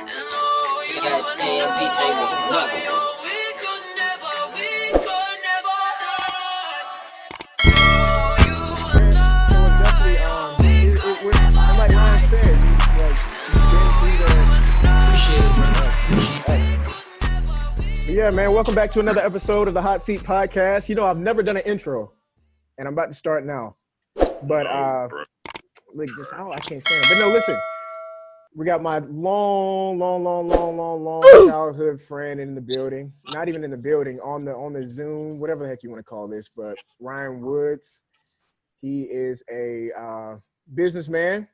Goddamn DJ motherfucker. And like Ryan said, you've been through that. Yeah, man, welcome back to another episode of the Hot Seat Podcast. You know, I've never done an intro, and I'm about to start now. But like this, I can't stand it. But no, listen, we got my long childhood friend in the building. Not even in the building, on the Zoom, whatever the heck you want to call this. But Ryan Woods, he is a businessman.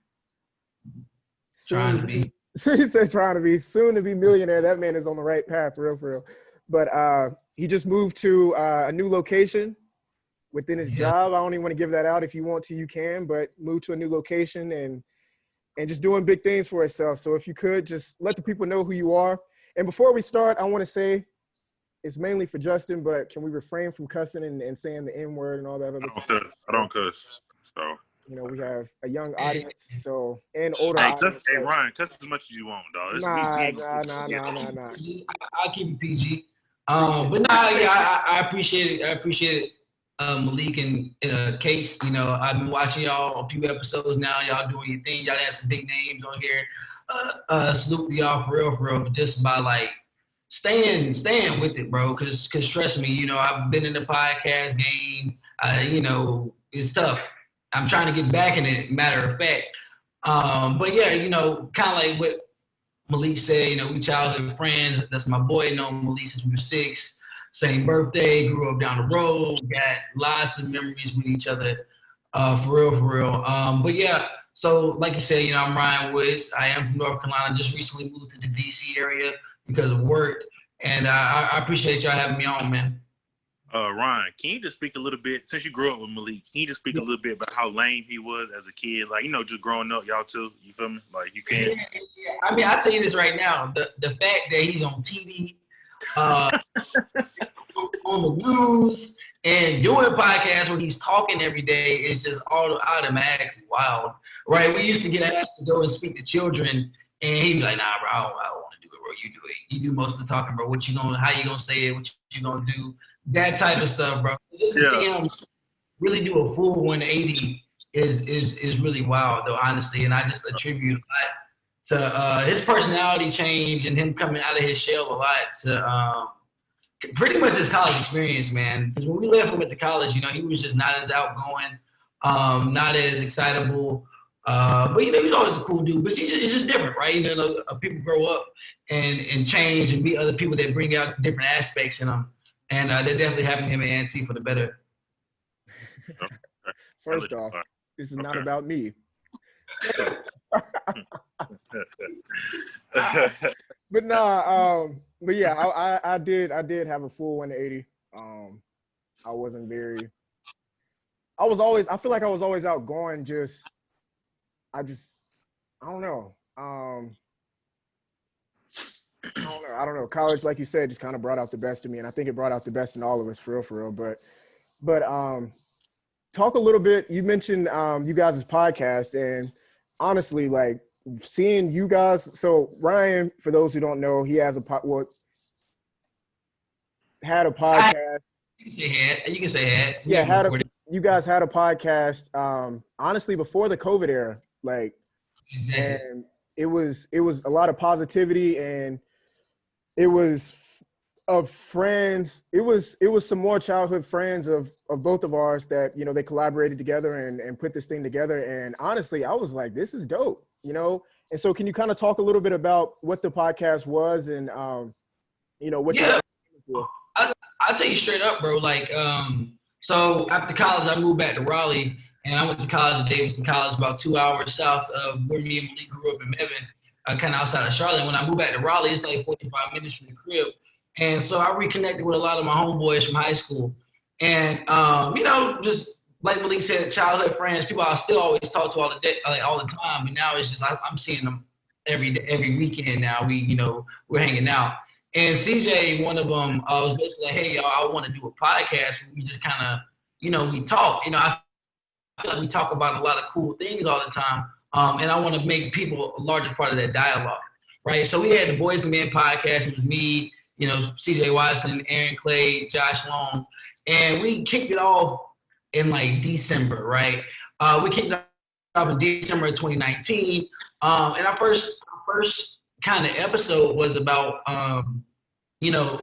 Trying to be. He said trying to be, soon to be millionaire. That man is on the right path, for real. But he just moved to a new location within his job. I don't even want to give that out. If you want to, you can, but move to a new location and just doing big things for himself. So if you could, just let the people know who you are. And before we start, I want to say, it's mainly for Justin, but can we refrain from cussing and saying the N-word and all that other stuff? I don't cuss. So you know, we have a young audience, and older audience. Hey, Ryan, cuss as much as you want, dog. Nah. I'll keep it PG. But I appreciate it. I appreciate it, Malik and Case. You know, I've been watching y'all a few episodes now. Y'all doing your thing. Y'all have some big names on here. Salute to y'all for real, just by like staying with it, bro. Cause trust me, you know, I've been in the podcast game. You know, it's tough. I'm trying to get back in it, matter of fact. But yeah, you know, kind of like what Malik said, you know, we childhood friends. That's my boy, known Malik since we were 6. Same birthday, grew up down the road, got lots of memories with each other, for real. But yeah, so like you said, you know, I'm Ryan Woods. I am from North Carolina, just recently moved to the DC area because of work. And I appreciate y'all having me on, man. Ryan, can you just speak a little bit, since you grew up with Malik, can you just speak a little bit about how lame he was as a kid? Like, you know, just growing up, y'all too, you feel me? Like, you can. Yeah. I mean, I'll tell you this right now. The fact that he's on TV, on the news, and doing podcasts where he's talking every day is just automatically wild, right? We used to get asked to go and speak to children, and he'd be like, nah, bro, I don't want to do it, bro. You do it. You do most of the talking, bro. How you gonna say it? What you gonna do? That type of stuff, bro. Just to see him really do a full 180 is really wild, though, honestly. And I just attribute a lot to his personality change and him coming out of his shell a lot to pretty much his college experience, man. Because when we left him at the college, you know, he was just not as outgoing, not as excitable. But you know, he was always a cool dude. But it's just different, right? You know, people grow up and change and meet other people that bring out different aspects in them. And that definitely happened to him and Auntie for the better. First off, this is not about me. But yeah, I did have a full 180. I feel like I was always outgoing. I don't know. I don't know. College, like you said, just kind of brought out the best in me, and I think it brought out the best in all of us, for real. But talk a little bit. You mentioned you guys' podcast, and honestly, like seeing you guys. So Ryan, for those who don't know, he has had a podcast. You can say had. Yeah, you guys had a podcast. Honestly, before the COVID era, like, and it was a lot of positivity, and it was of friends. It was some more childhood friends of both of ours that, you know, they collaborated together and put this thing together. And honestly, I was like, this is dope, you know? And so can you kind of talk a little bit about what the podcast was and, you know, what you're for? I'll tell you straight up, bro. Like, so after college, I moved back to Raleigh, and I went to college at Davidson College, about 2 hours south of where me and Malik grew up in Mebane, kind of outside of Charlotte. When I moved back to Raleigh, it's like 45 minutes from the crib. And so I reconnected with a lot of my homeboys from high school. And, you know, just like Malik said, childhood friends, people I still always talk to all the time. But now it's just, I'm seeing them every weekend now. We're hanging out. And CJ, one of them, was basically like, hey, y'all, I want to do a podcast where we just kind of, you know, we talk. You know, I feel like we talk about a lot of cool things all the time. And I want to make people a larger part of that dialogue. right? So we had the Boys and Men podcast. It was me, you know, CJ Watson, Aaron Clay, Josh Long, and we kicked it off in like December, right? We kicked it off in December of 2019, and our first kind of episode was about, you know,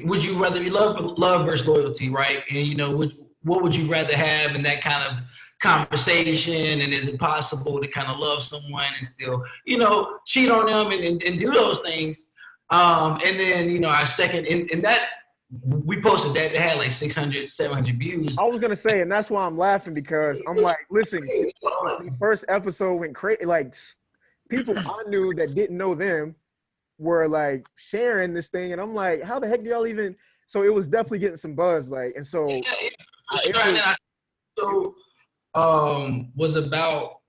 would you rather be love versus loyalty, right? And you know, what would you rather have in that kind of conversation, and is it possible to kind of love someone and still, you know, cheat on them and do those things? And then, you know, our second, and that, we posted that, they had like 600, 700 views. I was gonna say, and that's why I'm laughing, because I'm like, listen, the first episode went crazy. Like, people I knew that didn't know them were like sharing this thing, and I'm like, how the heck do y'all even? So it was definitely getting some buzz, like, and so was about,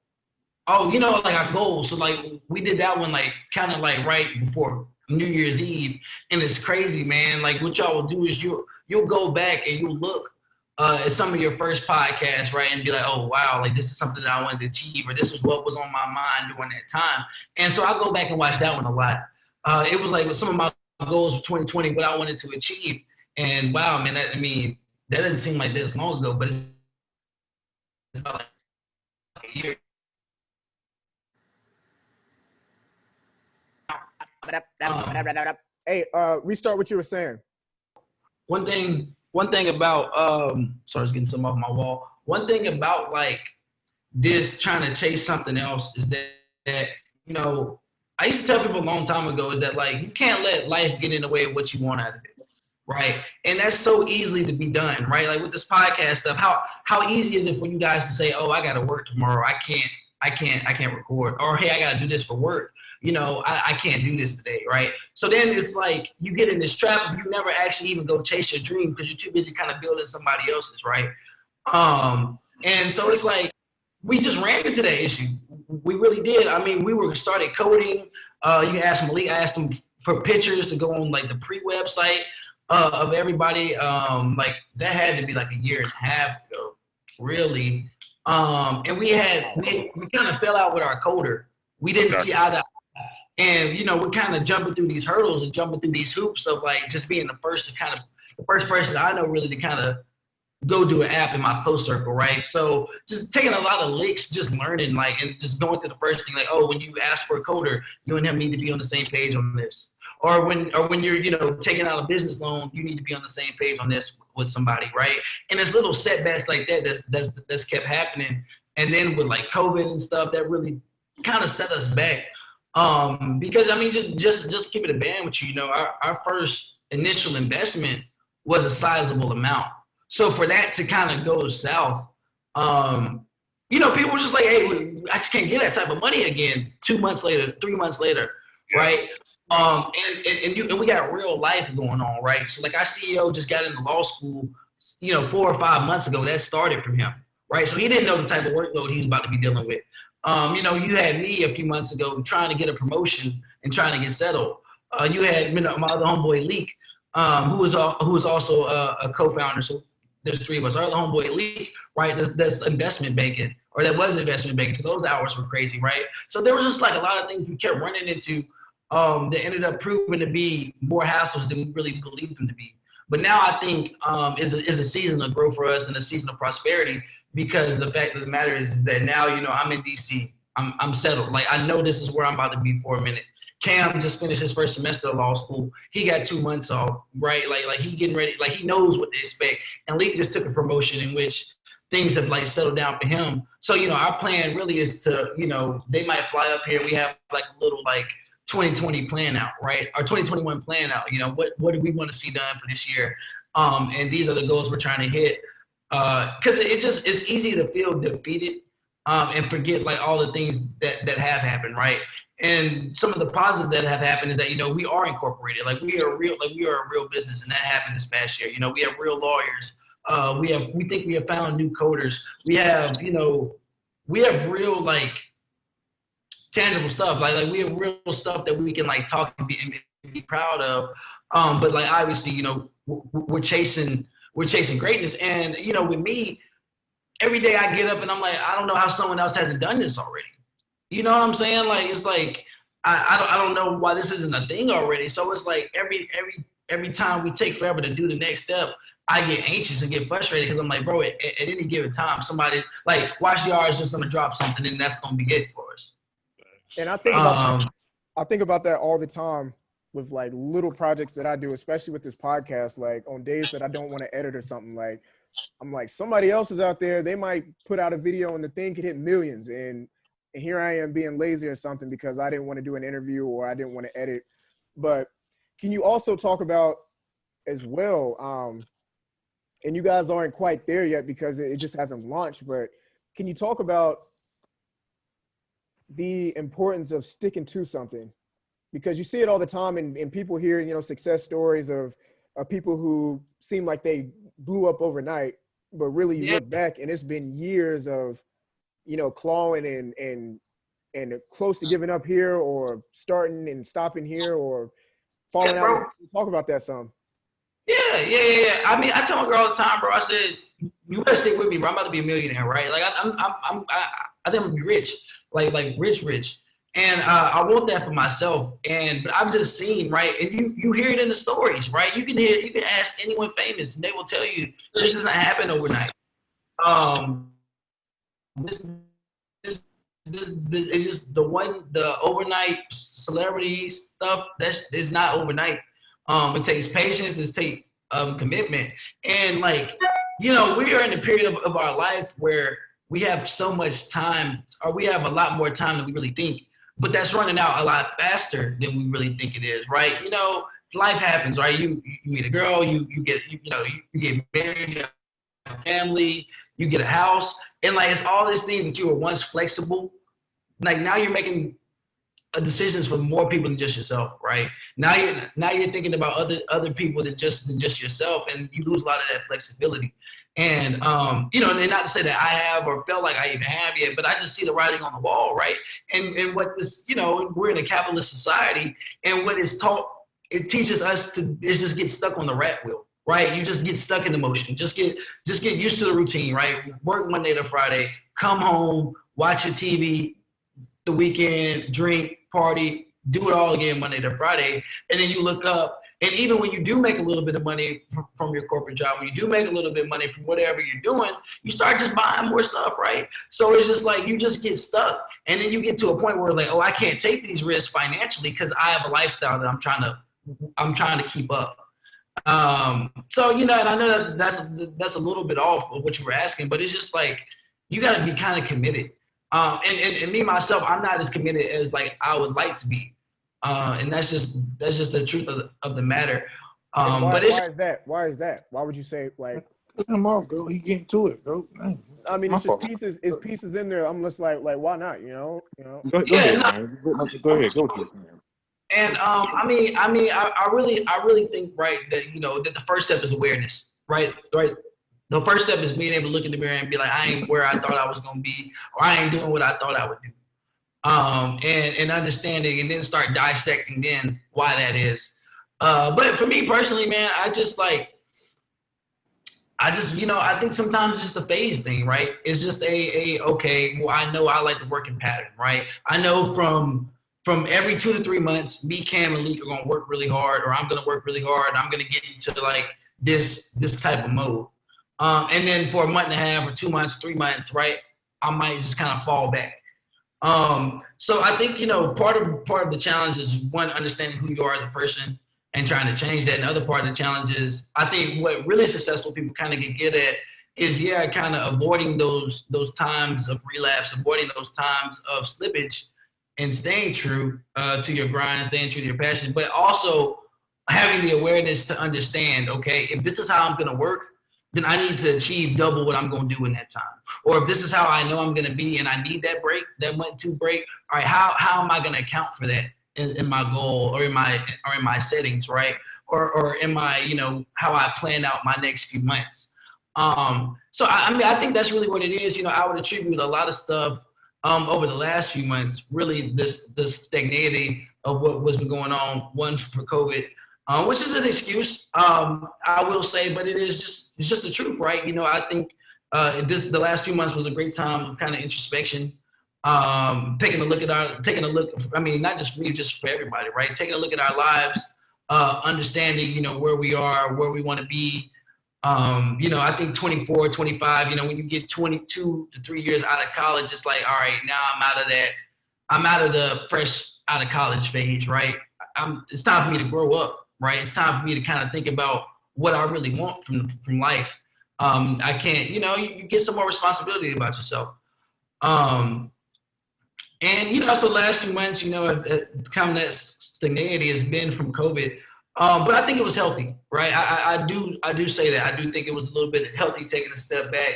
oh, you know, like our goals. So like we did that one like kind of like right before New Year's Eve, and it's crazy, man. Like what y'all will do is you'll go back and you'll look at some of your first podcasts, right, and be like, oh wow, like this is something that I wanted to achieve, or this was what was on my mind during that time. And so I go back and watch that one a lot. It was like some of my goals for 2020, what I wanted to achieve, and wow, man, that doesn't seem like this long ago, but it's about like a year. Hey, restart what you were saying. One thing about sorry, I was getting some off my wall. One thing about like this trying to chase something else is that you know, I used to tell people a long time ago is that like you can't let life get in the way of what you want out of it, right? And that's so easily to be done, right? Like with this podcast stuff, how easy is it for you guys to say, oh, I got to work tomorrow, I can't record, or hey, I got to do this for work. You know, I can't do this today, right? So then it's like you get in this trap and you never actually even go chase your dream because you're too busy kind of building somebody else's, right? And so it's like we just ran into that issue. We really did. I mean, we started coding. You can ask Malik. I asked him for pictures to go on like the pre-website of everybody. Like that had to be like a year and a half ago, really. And we kind of fell out with our coder. We didn't see eye to eye. And, you know, we're kind of jumping through these hurdles and jumping through these hoops of like just being the first person I know really to kind of go do an app in my close circle, right? So just taking a lot of licks, just learning, like, and just going through the first thing, like, oh, when you ask for a coder, you and him need to be on the same page on this. Or when you're, you know, taking out a business loan, you need to be on the same page on this with somebody, right? And it's little setbacks like that's kept happening. And then with like COVID and stuff, that really kind of set us back. Because I mean, just keep it a band with you, you know, our first initial investment was a sizable amount. So for that to kind of go south, you know, people were just like, hey, I just can't get that type of money again 2 months later, 3 months later, right? And we got real life going on, right? So like our CEO just got into law school, you know, 4 or 5 months ago. That started from him, right? So he didn't know the type of workload he was about to be dealing with. You know, you had me a few months ago trying to get a promotion and trying to get settled. You had, you know, my other homeboy Malik, who was also a co-founder. So there's three of us. Our other homeboy Malik, right? That's investment banking, or that was investment banking. So those hours were crazy, right? So there was just like a lot of things we kept running into that ended up proving to be more hassles than we really believed them to be. But now I think is a season of growth for us and a season of prosperity, because the fact of the matter is that now, you know, I'm in DC. I'm settled. Like, I know this is where I'm about to be for a minute. Cam just finished his first semester of law school. He got 2 months off, right? Like he getting ready. Like he knows what to expect. And Lee just took a promotion in which things have like settled down for him. So, you know, our plan really is to, you know, they might fly up here. We have like a little like 2020 plan out, right? Our 2021 plan out. You know, what do we want to see done for this year? And these are the goals we're trying to hit. Because it's easy to feel defeated and forget like all the things that have happened, right? And some of the positives that have happened is that, you know, we are incorporated. We are a real business, and that happened this past year. You know, we have real lawyers. We think we have found new coders. We have, you know, real like tangible stuff. Like we have real stuff that we can like talk and be proud of. But like obviously, you know, we're chasing greatness. And, you know, with me, every day I get up and I'm like, I don't know how someone else hasn't done this already. You know what I'm saying? Like, it's like, I don't know why this isn't a thing already. So it's like every time we take forever to do the next step, I get anxious and get frustrated because I'm like, bro, at any given time, somebody like YCR is just gonna drop something and that's gonna be it for us. And I think about that. I think about that all the time with like little projects that I do, especially with this podcast. Like on days that I don't want to edit or something, like I'm like, somebody else is out there. They might put out a video and the thing could hit millions, and here I am being lazy or something because I didn't want to do an interview or I didn't want to edit. But can you also talk about as well? And you guys aren't quite there yet because it just hasn't launched. But can you talk about the importance of sticking to something? Because you see it all the time, and people hear, you know, success stories of people who seem like they blew up overnight, but really you look back and it's been years of, you know, clawing and close to giving up here or starting and stopping here or falling out. Talk about that some. Yeah. I mean, I tell my girl all the time, bro. I said, you better stick with me, bro. I'm about to be a millionaire, right? Like I think I'm gonna be rich, like rich. And I want that for myself. But I've just seen, right? And you hear it in the stories, right? You can ask anyone famous, and they will tell you this doesn't happen overnight. This it's just the overnight celebrity stuff that is not overnight. It takes patience, it takes commitment, and like, you know, we are in a period of our life where we have so much time, or we have a lot more time than we really think. But that's running out a lot faster than we really think it is, right? You know, life happens, right? You meet a girl, you get married, you have a family, you get a house, and like it's all these things that you were once flexible. Like now you're making decisions for more people than just yourself, right? Now you're thinking about other people than just yourself, and you lose a lot of that flexibility. And you know, and not to say that I have or felt like I even have yet, but I just see the writing on the wall, right? And what this, you know, we're in a capitalist society, and what is taught, it teaches us to is just get stuck on the rat wheel, right? You just get stuck in the motion, just get used to the routine, right? Work Monday to Friday, come home, watch your TV, the weekend, drink, party, do it all again Monday to Friday, and then you look up. And even when you do make a little bit of money from your corporate job, when you do make a little bit of money from whatever you're doing, you start just buying more stuff, right? So it's just like you just get stuck. And then you get to a point where like, oh, I can't take these risks financially because I have a lifestyle that I'm trying to keep up. So, you know, and I know that's a little bit off of what you were asking, but it's just like you got to be kind of committed. And me, myself, I'm not as committed as like I would like to be. And that's just the truth of the matter. Why is that? Why is that? Why would you say like? Cut him off, bro. He getting to it, bro. I mean, it's just pieces. It's pieces in there. I'm just like why not? You know. Go ahead, man. Go ahead. Go to it, man. And I really think, right, that, you know, that the first step is awareness, right. The first step is being able to look in the mirror and be like, I ain't where I thought I was gonna be, or I ain't doing what I thought I would do. And understanding, and then start dissecting then why that is. But for me personally, man, I think sometimes it's just a phase thing, right? It's just okay, well, I know I like the working pattern, right? I know from every 2 to 3 months, me, Cam, and Malik are gonna work really hard, or I'm gonna work really hard, and I'm gonna get into like this type of mode. And then for a month and a half, or 2 months, 3 months, right, I might just kind of fall back. So I think, you know, part of the challenge is, one, understanding who you are as a person and trying to change that. And the other part of the challenge is, I think what really successful people kind of get good at is, kind of avoiding those times of relapse, avoiding those times of slippage, and staying true to your grind, staying true to your passion, but also having the awareness to understand, okay, if this is how I'm going to work, then I need to achieve double what I'm going to do in that time. Or if this is how I know I'm going to be and I need that break, that month to break, all right, how am I going to account for that in my goal or in my settings, right? Or in my, you know, how I plan out my next few months. So I think that's really what it is. You know, I would attribute a lot of stuff over the last few months, really this stagnating of what's been going on, one, for COVID, which is an excuse, I will say, but it's just the truth, right? You know, I think the last few months was a great time of kind of introspection, taking a look. I mean, not just for me, just for everybody, right? Taking a look at our lives, understanding, you know, where we are, where we want to be. You know, I think 24, 25, you know, when you get 22 to 3 years out of college, it's like, all right, now I'm out of that. I'm out of the fresh out of college phase, right? It's time for me to grow up, right? It's time for me to kind of think about what I really want from life. I can't, you know, you get some more responsibility about yourself. And, you know, so the last few months, you know, kind of that stagnated has been from COVID. But I think it was healthy, right? I do say that. I do think it was a little bit healthy taking a step back.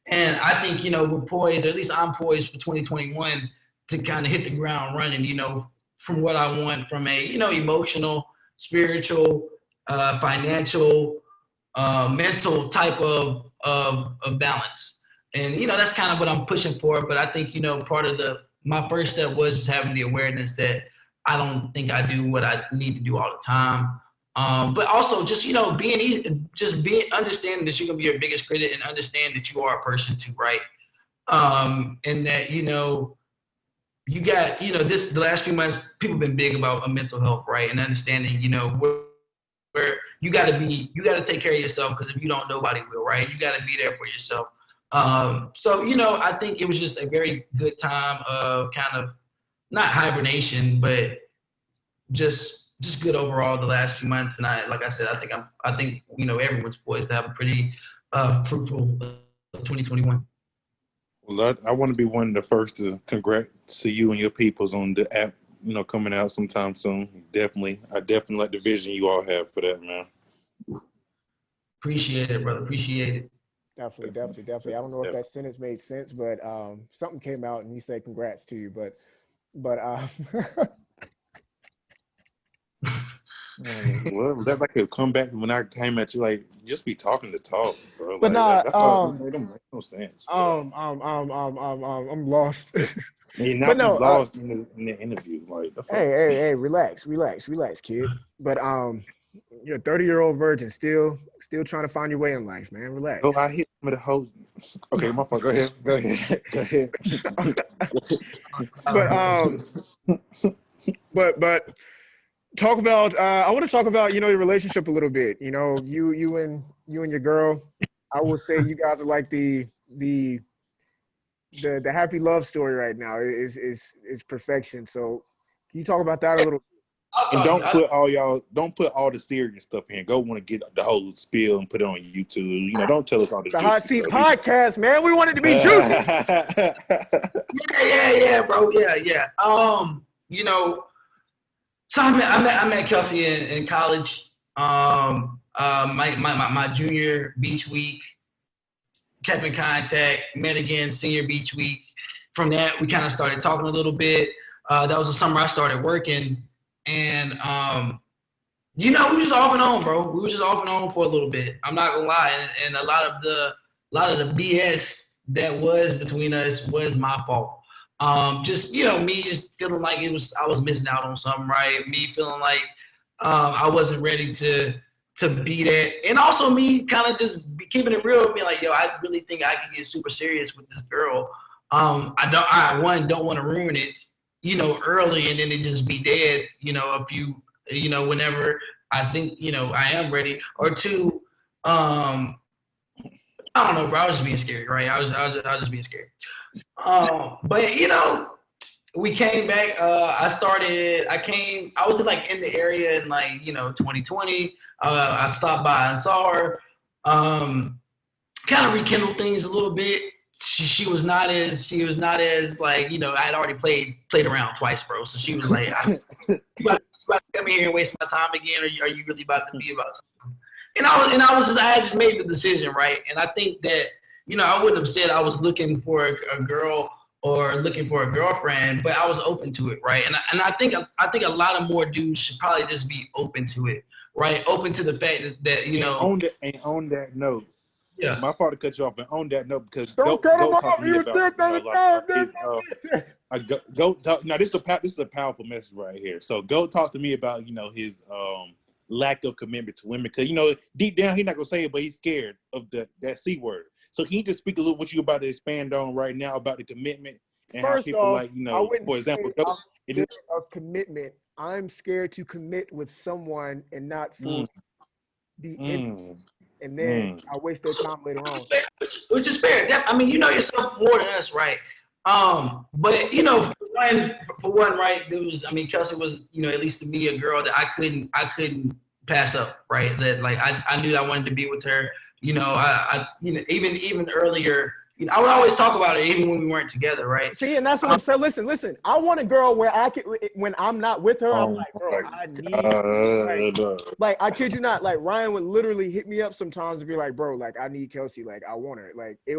And I think, you know, we're poised, or at least I'm poised for 2021 to kind of hit the ground running, you know, from what I want from a, you know, emotional, spiritual, financial, mental type of balance. And, you know, that's kind of what I'm pushing for. But I think, you know, part of my first step was just having the awareness that I don't think I do what I need to do all the time. But also just, you know, understanding that you're going to be your biggest critic and understand that you are a person too, right? And that, you know, you got, you know, the last few months, people have been big about mental health, right? And understanding, you know, where you got to take care of yourself, because if you don't, nobody will, right? You got to be there for yourself. So, you know, I think it was just a very good time of kind of not hibernation, but just good overall the last few months. And like I said, I think, you know, everyone's poised to have a pretty fruitful 2021. Well, I want to be one of the first to congrats to you and your peoples on the app, you know, coming out sometime soon. I definitely like the vision you all have for that, man. Appreciate it, brother. Appreciate it. Definitely. I don't know if that sentence made sense, but something came out and he said congrats to you, but Well, was that like a comeback when I came at you? Like, just be talking to talk, bro. But like, nah, that don't make no sense. Bro. I'm lost. You're not But no, lost in the interview. Like, the fuck? hey, relax, kid. But you're a 30-year-old virgin, still trying to find your way in life, man. Relax. Oh, I hit some of the hoes. Okay, my fault. Go ahead. But talk about. I want to talk about, you know, your relationship a little bit. You know, you and your girl. I will say you guys are like the happy love story right now. Is perfection. So can you talk about that a little? And don't put all the serious stuff in. Go want to get the whole spiel and put it on YouTube. You know, don't tell us all the juicy Hot Seat stuff. Podcast, man. We want it to be juicy. Yeah, bro. Yeah. You know, so I met Kelsey in college. My junior beach week, kept in contact, met again senior beach week. From that, we kind of started talking a little bit. That was the summer I started working. And, you know, we were just off and on, bro. We were just off and on for a little bit. I'm not gonna lie. And a lot of the BS that was between us was my fault. Just, you know, me just feeling like I was missing out on something, right? Me feeling like I wasn't ready to be that. And also me kind of just keeping it real, being like, yo, I really think I can get super serious with this girl. I don't want to ruin it, you know, early and then it just be dead, you know, whenever I think, you know, I am ready. Or two, I don't know, bro. I was just being scared, right? I was just being scared. But, you know, we came back. I was like in the area in like, you know, 2020. I stopped by and saw her. Kind of rekindled things a little bit. She was not as like, you know, I had already played around twice, bro. So she was like, you about to come here and waste my time again, or are you really about to be about something? And I just made the decision, right? And I think that, you know, I wouldn't have said I was looking for a girl or looking for a girlfriend, but I was open to it, right? And I think a lot of more dudes should probably just be open to it, right? Open to the fact that you know. On that note. Yeah. My fault to cut you off, and on that note, because Don't cut him off. You did now this is a powerful message right here. So Goat talks to me about, you know, his lack of commitment to women, because, you know, deep down he's not gonna say it, but he's scared of that C word. So can you just speak a little what you about to expand on right now about the commitment and how First people off, like, you I know, wouldn't for example, say I'm it scared is, of commitment. I'm scared to commit with someone and not fully be in, mm, and then mm. I waste their time later on. Which is fair. I mean, you know yourself more than us, right? But you know, for one, right? There was, I mean, Kelsey was, you know, at least to me, a girl that I couldn't pass up, right? That like I knew that I wanted to be with her. You know, you know, even earlier, you know, I would always talk about it, even when we weren't together, right? See, and that's what I'm saying. Listen. I want a girl where I can, when I'm not with her, I'm Oh like, bro, my I need, God. like, I kid you not, like Ryan would literally hit me up sometimes and be like, bro, like I need Kelsey, like I want her, like it,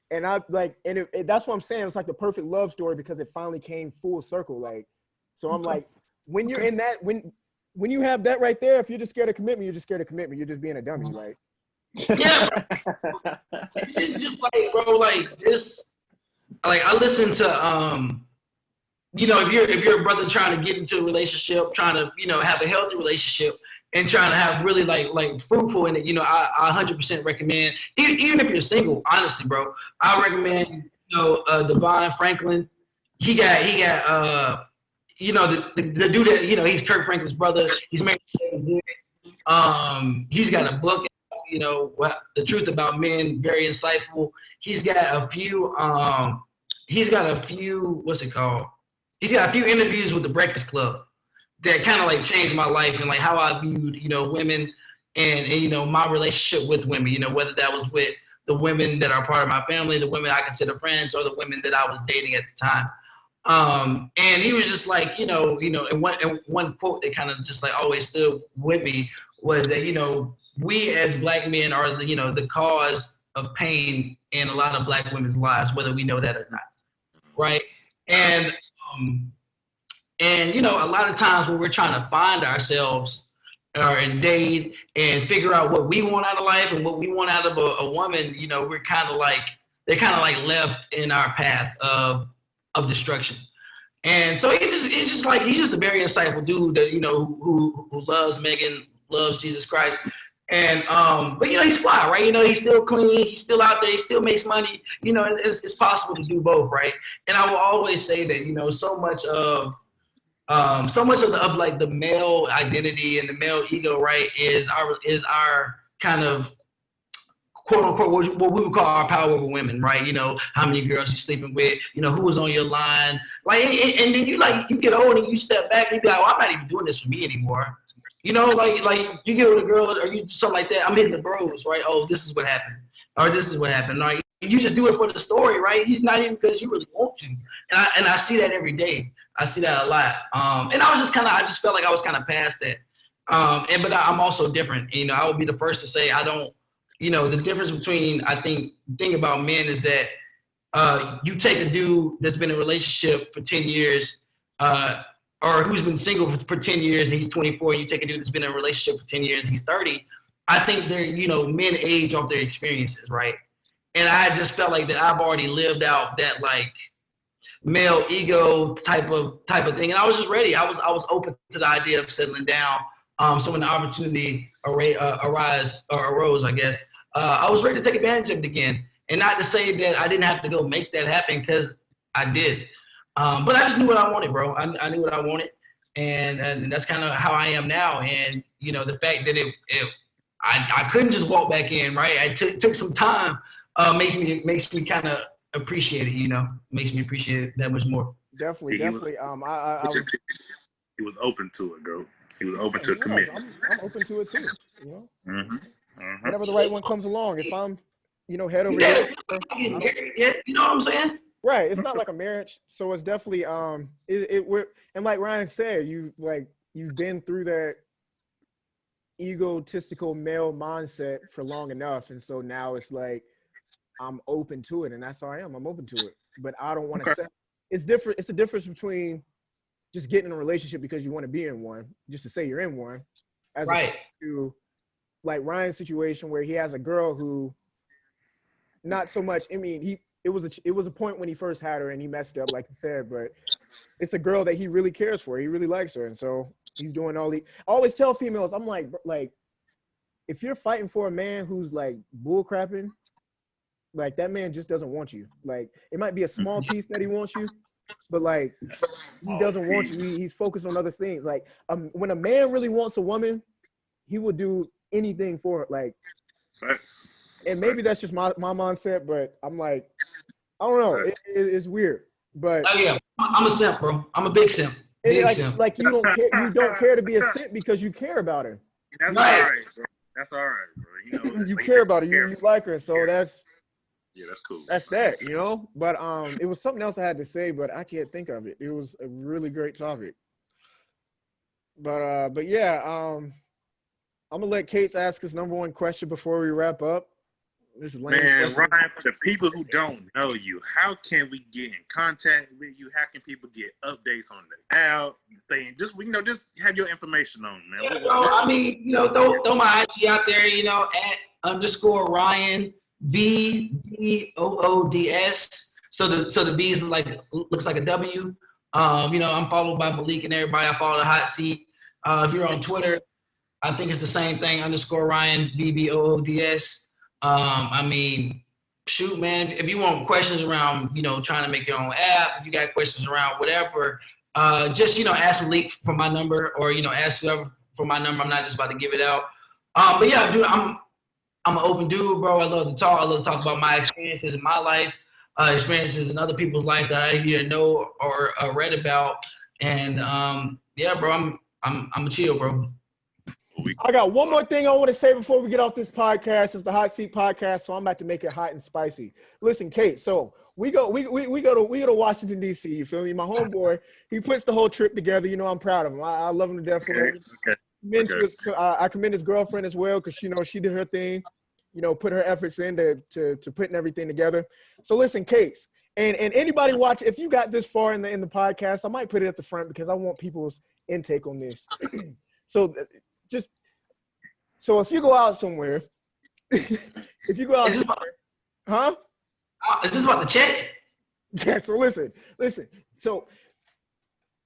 and I like, and that's what I'm saying. It's like the perfect love story because it finally came full circle, like. So I'm like, when you're in that, when you have that right there, if you're just scared of commitment, you're just scared of commitment. You're just being a dummy, like. Yeah, it's just like, bro, like this. Like I listen to you know, if you're a brother trying to get into a relationship, trying to, you know, have a healthy relationship and trying to have really like fruitful in it, you know, I 100% recommend, even if you're single, honestly, bro, I recommend, you know, Devon Franklin. He got you know, the dude that, you know, he's Kirk Franklin's brother. He's married to he's got a book, you know, The Truth About Men, very insightful. He's got a few what's it called? He's got a few interviews with the Breakfast Club that kind of like changed my life and like how I viewed, you know, women and you know, my relationship with women, you know, whether that was with the women that are part of my family, the women I consider friends, or the women that I was dating at the time. And he was just like, and one quote that kind of just like always stood with me was that, you know, we as black men are the, you know, the cause of pain in a lot of black women's lives, whether we know that or not. Right. And, you know, a lot of times when we're trying to find ourselves and date and figure out what we want out of life and what we want out of a woman, you know, we're kind of like, they're kind of like left in our path of destruction. And so it's just like, he's just a very insightful dude that, you know, who loves Megan, loves Jesus Christ. And, but, you know, he's fly, right? You know, he's still clean. He's still out there. He still makes money. You know, it's possible to do both, right? And I will always say that, you know, so much of like the male identity and the male ego, right, is our kind of quote unquote what we would call our power over women, right? You know, how many girls you're sleeping with, you know, who was on your line, like, and then you get old and you step back and you be like, well, I'm not even doing this for me anymore. You know, like you get with a girl or you do something like that, I'm hitting the bros, right? Oh, this is what happened, or this is what happened. Right? You just do it for the story, right? He's not even because you really want to, and I see that every day. I see that a lot. And I just felt like I was kind of past that. But I'm also different. You know, I would be the first to say I don't. You know, the difference between, I think, the thing about men is that you take a dude that's been in a relationship for 10 years or who's been single for 10 years and he's 24, and you take a dude that's been in a relationship for 10 years and he's 30. I think they're, you know, men age off their experiences, right? And I just felt like that I've already lived out that like male ego type of thing. And I was just ready. I was open to the idea of settling down. So when the opportunity arose, I guess, I was ready to take advantage of it again. And not to say that I didn't have to go make that happen, because I did. But I just knew what I wanted, bro. I knew what I wanted. And that's kind of how I am now. And, you know, the fact that I couldn't just walk back in, right? I took some time, makes me kind of appreciate it, you know, makes me appreciate it that much more. Definitely. I was. He was open to it, bro. He was open to commit. I'm open to it too. You know, Mm-hmm. whatever the right one comes along. If I'm, you know, head over Yeah, heels. you know what I'm saying? Right. It's not like a marriage, so it's definitely we're, and like Ryan said, you've been through that egotistical male mindset for long enough, and so now it's like I'm open to it, and that's how I am. I'm open to it, but I don't want to say it's different. It's a difference between just getting in a relationship because you want to be in one, just to say you're in one, as opposed to like Ryan's situation where he has a girl who, not so much. I mean, it was a point when he first had her and he messed up, like you said, but it's a girl that he really cares for. He really likes her, and so he's doing all the. I always tell females, I'm like, if you're fighting for a man who's like bull crapping, Like that man just doesn't want you. Like it might be a small piece that he wants you, but like he doesn't want you. He's focused on other things. Like when a man really wants a woman, he will do anything for her. Like, Facts. and maybe that's just my mindset, but I'm like, I don't know. It's weird, but Oh yeah, I'm a simp, bro. I'm a big simp. Big simp. like you don't care. You don't care to be a simp because you care about her. That's Right. all right, bro. That's all right, bro. You know, You care about her. You like her. So that's cool. that's that. You know. But it was something else I had to say, but I can't think of it. It was a really great topic. But yeah. I'm gonna let Kate ask his number one question before we wrap up. This is Man, Ryan, for the people who don't know you, how can we get in contact with you? How can people get updates on the app? Just have your information on, man. Yeah, bro, I mean, throw my IG out there, @_Ryan BBOODS. So the B is looks like a W. I'm followed by Malik and everybody. I follow the hot seat. If you're on Twitter, I think it's the same thing, _Ryan BBOODS. I mean, shoot, man, if you want questions around, trying to make your own app, if you got questions around whatever, just, ask Malik for my number or, ask whoever for my number. I'm not just about to give it out. But yeah, dude, I'm an open dude, bro. I love to talk. I love to talk about my experiences in my life, experiences in other people's life that I either know or read about. And yeah, bro, I'm a chill, bro. I got one more thing I want to say before we get off this podcast. It's the Hot Seat Podcast, so I'm about to make it hot and spicy. Listen, Kate. So we go to Washington D.C. You feel me? My homeboy, he puts the whole trip together. I'm proud of him. I love him to death for it. I commend his girlfriend as well because she did her thing. Put her efforts in to putting everything together. So listen, Kate, and anybody watch, if you got this far in the podcast, I might put it at the front because I want people's intake on this. So if you go out somewhere, huh? Is this about the check? Yeah. So listen. So,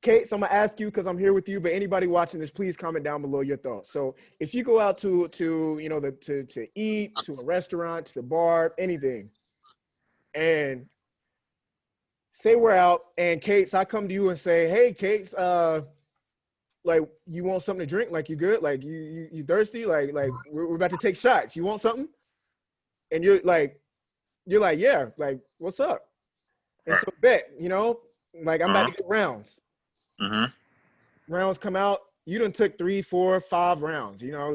Kate, so I'm gonna ask you because I'm here with you. But anybody watching this, please comment down below your thoughts. So if you go out to eat, to a restaurant, to the bar, anything, and say we're out, and Kate, I come to you and say, hey, Kate, like you want something to drink? Like you good? Like you thirsty? Like we're about to take shots. You want something? And you're like, yeah. Like what's up? And so bet, like I'm about to get rounds. Mm-hmm. Rounds come out. You done took 3, 4, 5 rounds. You all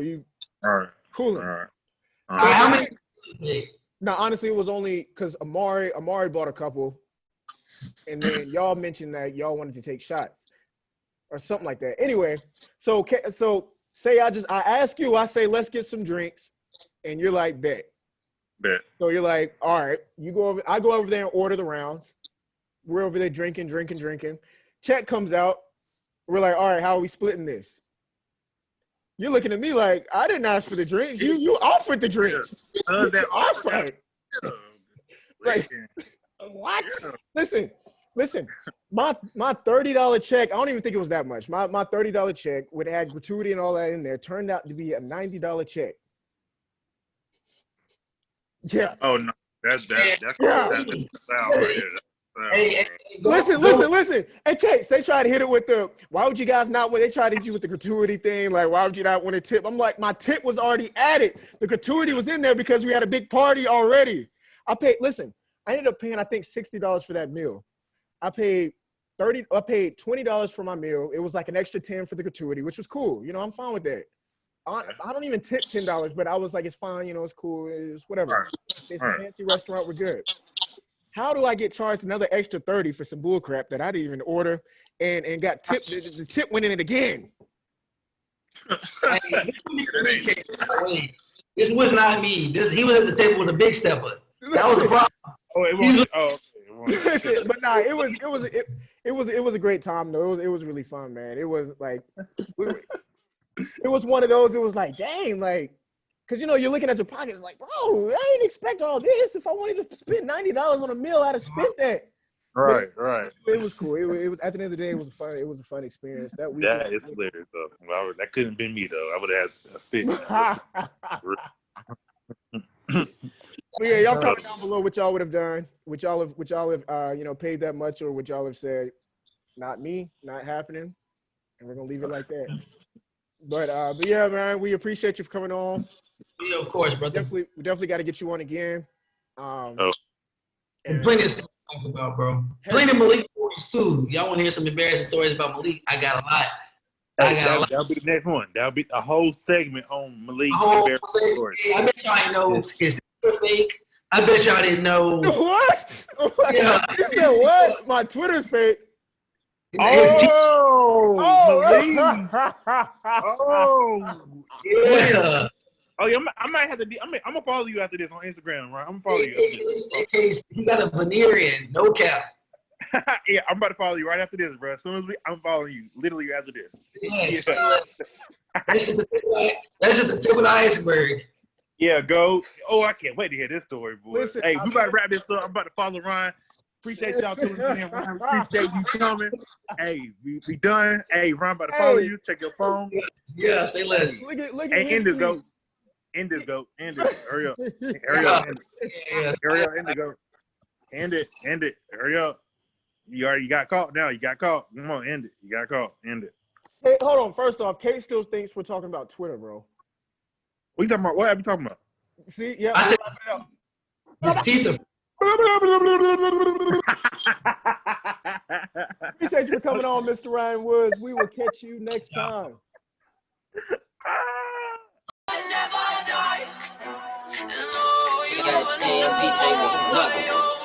right. Cooling. All right. So how many? Now, honestly, it was only because Amari bought a couple, and then y'all mentioned that y'all wanted to take shots. Or something like that. Anyway, so say I ask you, I say, let's get some drinks. And you're like, bet. So you're like, all right, I go over there and order the rounds. We're over there drinking. Check comes out. We're like, all right, how are we splitting this? You're looking at me like, I didn't ask for the drinks. You offered the drinks. That offered. Like, what? Listen, my $30 check, I don't even think it was that much. My $30 check would add gratuity and all that in there turned out to be a $90 check. Yeah. Oh no, that's right there. Hey, Listen. Hey, Kate, they try to hit it with why would you guys not, they try to hit you with the gratuity thing. Like, why would you not want a tip? I'm like, my tip was already added. The gratuity was in there because we had a big party already. I ended up paying, I think, $60 for that meal. I paid $20 for my meal. It was like an extra 10 for the gratuity, which was cool. I'm fine with that. I don't even tip $10, but I was like, it's fine. It's cool. It's whatever. It's a fancy restaurant. We're good. How do I get charged another extra 30 for some bull crap that I didn't even order and got tipped? The tip went in it again. This was not me. He was at the table with a big stepper. That was the problem. Oh, it was. Listen, but nah, it was a great time though. It was really fun, man. It was like it was one of those. It was like, dang, like, because you're looking at your pockets like, bro, I didn't expect all this. If I wanted to spend $90 on a meal, I'd have spent that. Right. It was cool. It was at the end of the day, it was a fun experience. That week. That is hilarious though. Well, that couldn't have been me though. I would have had a fit. But yeah, y'all comment down below what y'all would have done, what y'all have paid that much, or what y'all have said, not me, not happening, and we're gonna leave it like that. But yeah, man, we appreciate you for coming on. Yeah, of course, brother. We definitely got to get you on again. And plenty of stuff to talk about, bro. Plenty of Malik stories too. Y'all want to hear some embarrassing stories about Malik? I got a lot. That'll be the next one. That'll be a whole segment on Malik. I bet y'all didn't know his fake. I bet y'all didn't know. What? Yeah. You said what? My Twitter's fake. Malik. Yeah. Oh yeah, I might have to. I'm gonna follow you after this on Instagram, right? I'm gonna follow you. In case you got a veneer in, no cap. Yeah, I'm about to follow you right after this, bro. As soon as I'm following you, literally after this. Yes. Yeah. That's just the tip of the iceberg. Yeah, go. Oh, I can't wait to hear this story, boy. Listen, hey, we about to wrap this up. I'm about to follow Ryan. Appreciate y'all tuning in, Ryan. Appreciate you coming. Hey, we done. Hey, Ryan, about to follow you. Check your phone. Yeah, say less. Look at Hey, end this, go. End this, go. End it. Hurry up. Hurry up. End it. Yeah. Hurry up. End it, go. End it. End it. Hurry up. You got caught now. You got caught. Come on, end it. You got caught. End it. Hey, hold on. First off, Kate still thinks we're talking about Twitter, bro. What you talking about? What are you talking about? See, yeah. I said, his teeth are Appreciate you for coming on, Mr. Ryan Woods. We will catch you next time. Goddamn DJ with a knuckle.